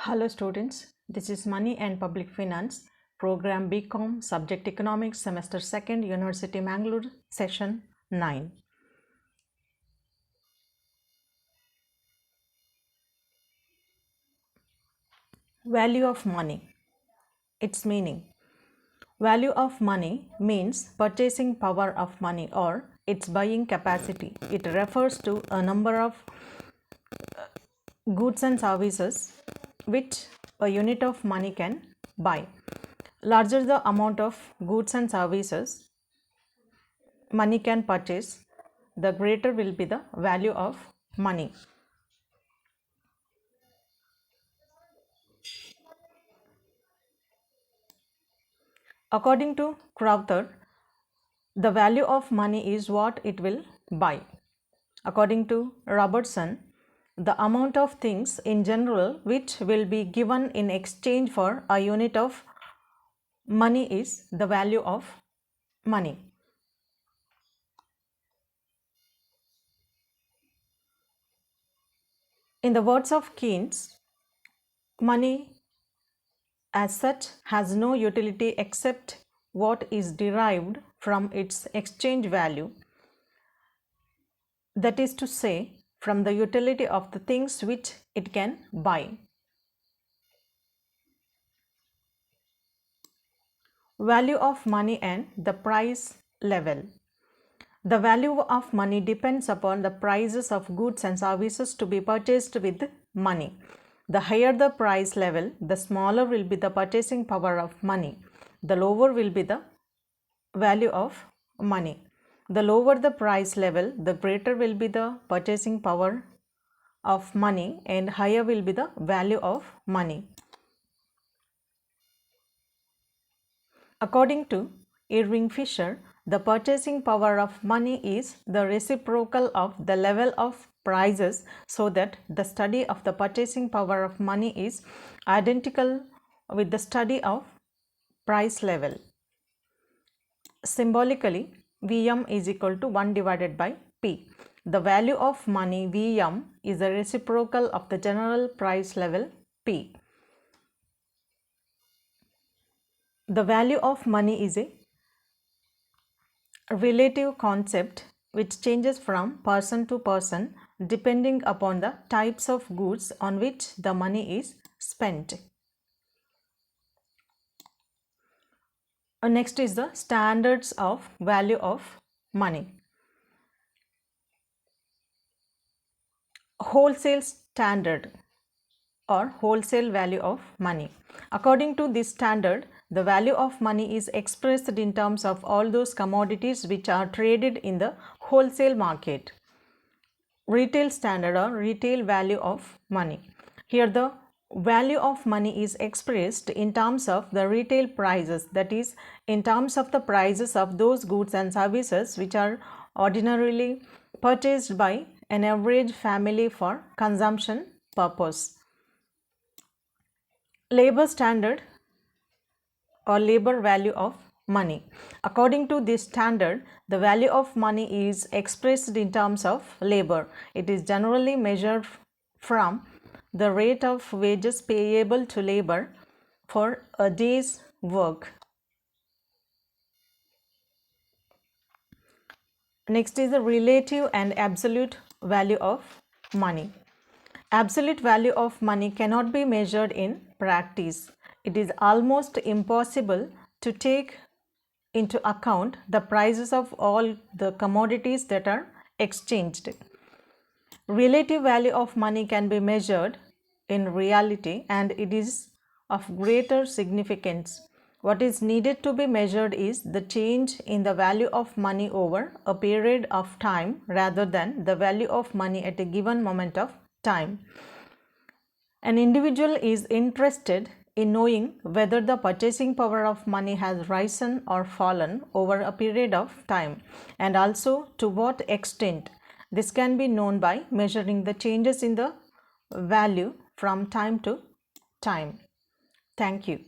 Hello students, this is Money and Public Finance, Program BCom, Subject Economics, Semester 2nd, University Mangalore, Session 9. Value of money. Its meaning. Value of money means purchasing power of money or its buying capacity. It refers to a number of goods and services which a unit of money can buy. Larger the amount of goods and services money can purchase, the greater will be the value of money. According to Crowther, the value of money is what it will buy. According to Robertson, the amount of things in general which will be given in exchange for a unit of money is the value of money. In the words of Keynes, money as such has no utility except what is derived from its exchange value, that is to say, from the utility of the things which it can buy. Value of money and the price level. The value of money depends upon the prices of goods and services to be purchased with money. The higher the price level, the smaller will be the purchasing power of money. The lower will be the value of money. The lower the price level, the greater will be the purchasing power of money and higher will be the value of money. According to Irving Fisher, the purchasing power of money is the reciprocal of the level of prices, so that the study of the purchasing power of money is identical with the study of price level. Symbolically, Vm is equal to 1 divided by P. The value of money Vm is the reciprocal of the general price level P. The value of money is a relative concept which changes from person to person depending upon the types of goods on which the money is spent. Next is the standards of value of money. Wholesale standard or wholesale value of money. According to this standard, the value of money is expressed in terms of all those commodities which are traded in the wholesale market. Retail standard or retail value of money. Here the value of money is expressed in terms of the retail prices, that is, in terms of the prices of those goods and services which are ordinarily purchased by an average family for consumption purpose. Labor standard or labor value of money. According to this standard, the value of money is expressed in terms of labor. It is generally measured from the rate of wages payable to labor for a day's work. Next is the relative and absolute value of money. Absolute value of money cannot be measured in practice. It is almost impossible to take into account the prices of all the commodities that are exchanged. Relative value of money can be measured in reality and it is of greater significance. What is needed to be measured is the change in the value of money over a period of time rather than the value of money at a given moment of time. An individual is interested in knowing whether the purchasing power of money has risen or fallen over a period of time, and also to what extent. This can be known by measuring the changes in the value from time to time. Thank you.